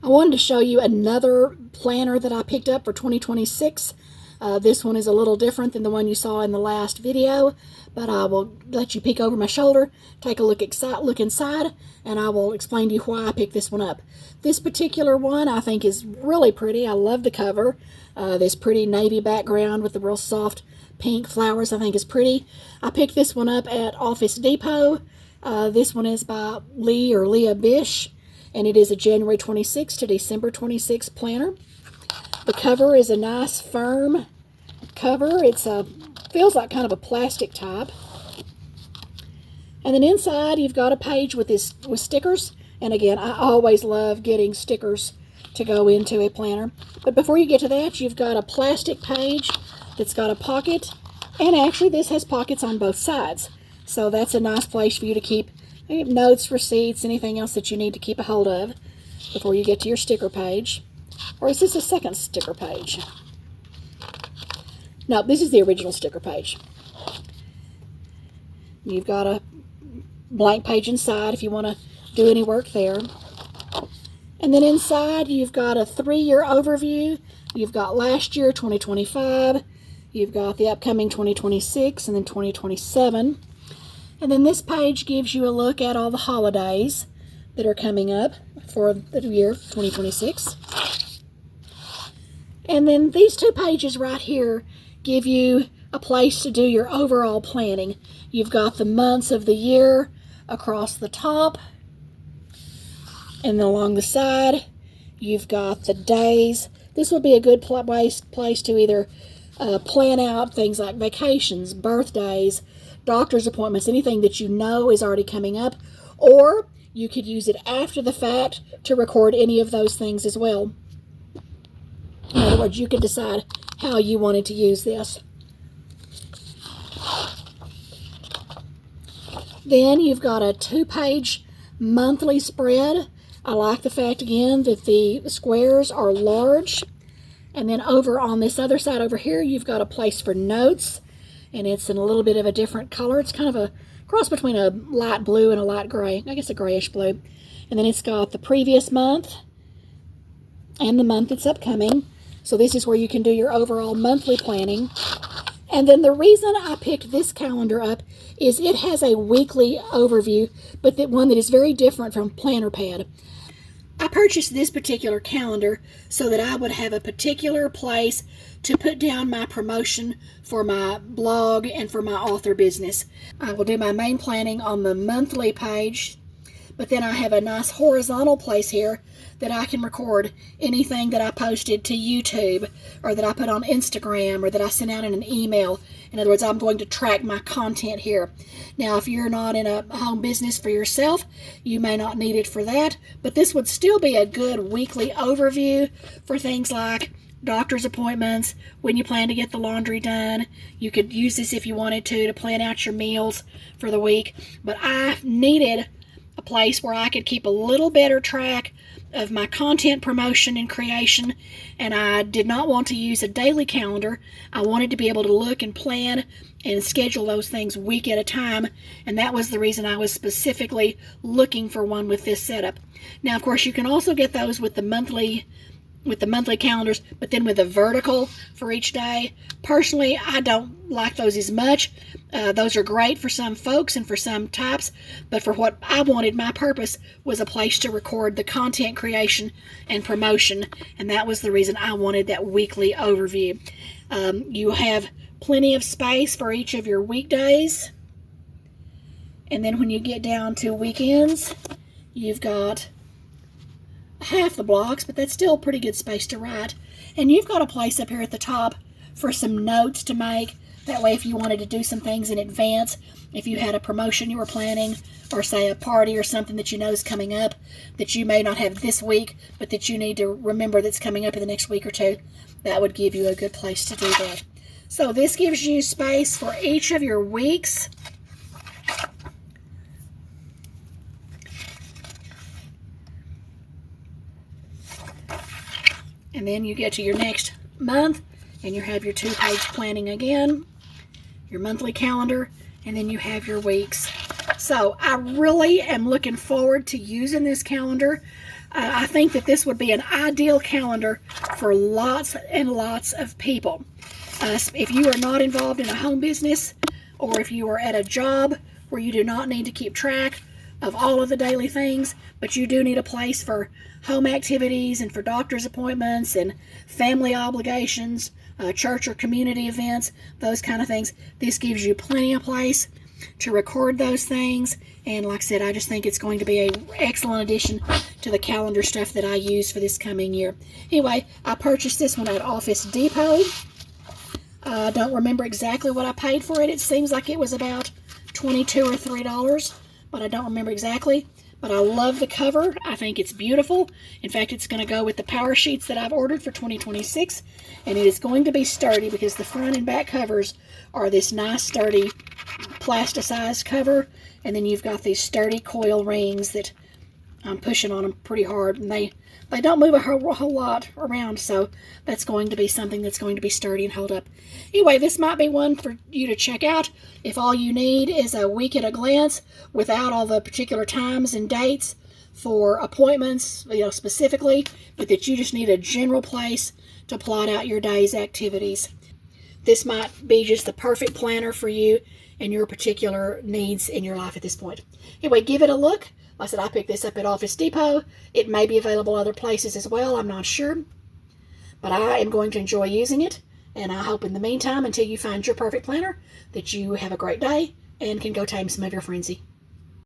wanted to show you another planner that I picked up for 2026. This one is a little different than the one you saw in the last video, but I will let you peek over my shoulder, take a look inside, and I will explain to you why I picked this one up. This particular one I think is really pretty. I love the cover. This pretty navy background with the real soft pink flowers I think is pretty. I picked this one up at Office Depot. This one is by Leah Bisch, and it is a January 26 to December 26 planner. The cover is a nice firm cover. It's feels like kind of a plastic type. And then inside you've got a page with stickers. And again, I always love getting stickers to go into a planner. But before you get to that, you've got a plastic page that's got a pocket. And actually this has pockets on both sides. So that's a nice place for you to keep notes, receipts, anything else that you need to keep a hold of before you get to your sticker page. Or is this a second sticker page? No, this is the original sticker page. You've got a blank page inside if you want to do any work there. And then inside you've got a 3-year overview. You've got last year, 2025. You've got the upcoming 2026 and then 2027. And then this page gives you a look at all the holidays that are coming up for the year 2026. And then these 2 pages right here give you a place to do your overall planning. You've got the months of the year across the top, and then along the side you've got the days. This would be a good place to either plan out things like vacations, birthdays, doctor's appointments, anything that you know is already coming up, or you could use it after the fact to record any of those things as well. In other words, you could decide how you wanted to use this. Then you've got a 2-page monthly spread. I like the fact, again, that the squares are large. And then over on this other side over here, you've got a place for notes. And it's in a little bit of a different color. It's kind of a cross between a light blue and a light gray. I guess a grayish blue. And then it's got the previous month and the month that's upcoming. So this is where you can do your overall monthly planning. And then the reason I picked this calendar up is it has a weekly overview, but one that is very different from Planner Pad. I purchased this particular calendar so that I would have a particular place to put down my promotion for my blog and for my author business. I will do my main planning on the monthly page, but then I have a nice horizontal place here that I can record anything that I posted to YouTube or that I put on Instagram or that I sent out in an email. In other words, I'm going to track my content here. Now, if you're not in a home business for yourself, you may not need it for that, but this would still be a good weekly overview for things like doctor's appointments, when you plan to get the laundry done. You could use this if you wanted to plan out your meals for the week, but I needed a place where I could keep a little better track of my content promotion and creation, and I did not want to use a daily calendar. I wanted to be able to look and plan and schedule those things week at a time, and that was the reason I was specifically looking for one with this setup. Now, of course, you can also get those with the monthly calendars, but then with the vertical for each day. Personally, I don't like those as much. Those are great for some folks and for some types, but for what I wanted, my purpose was a place to record the content creation and promotion, and that was the reason I wanted that weekly overview. You have plenty of space for each of your weekdays, and then when you get down to weekends, you've got half the blocks, but that's still pretty good space to write. And you've got a place up here at the top for some notes to make. That way, if you wanted to do some things in advance, if you had a promotion you were planning, or say a party or something that you know is coming up that you may not have this week, but that you need to remember that's coming up in the next week or two, that would give you a good place to do that. So this gives you space for each of your weeks. And then you get to your next month, and you have your 2-page planning again, your monthly calendar, and then you have your weeks. So I really am looking forward to using this calendar. I think that this would be an ideal calendar for lots and lots of people. If you are not involved in a home business, or if you are at a job where you do not need to keep track of all of the daily things, but you do need a place for home activities and for doctor's appointments and family obligations, church or community events, those kind of things, this gives you plenty of place to record those things. And like I said, I just think it's going to be an excellent addition to the calendar stuff that I use for this coming year. Anyway, I purchased this one at Office Depot. I don't remember exactly what I paid for it. It seems like it was about $22 or $3, but I don't remember exactly. But I love the cover. I think it's beautiful. In fact, it's going to go with the power sheets that I've ordered for 2026. And it is going to be sturdy because the front and back covers are this nice sturdy plasticized cover. And then you've got these sturdy coil rings that I'm pushing on them pretty hard. And they don't move a whole lot around. So that's going to be something that's going to be sturdy and hold up. Anyway, this might be one for you to check out if all you need is a week at a glance without all the particular times and dates for appointments, specifically, but that you just need a general place to plot out your day's activities. This might be just the perfect planner for you and your particular needs in your life at this point. Anyway, give it a look. Like I said, I picked this up at Office Depot. It may be available other places as well. I'm not sure. But I am going to enjoy using it. And I hope in the meantime, until you find your perfect planner, that you have a great day and can go tame some of your frenzy.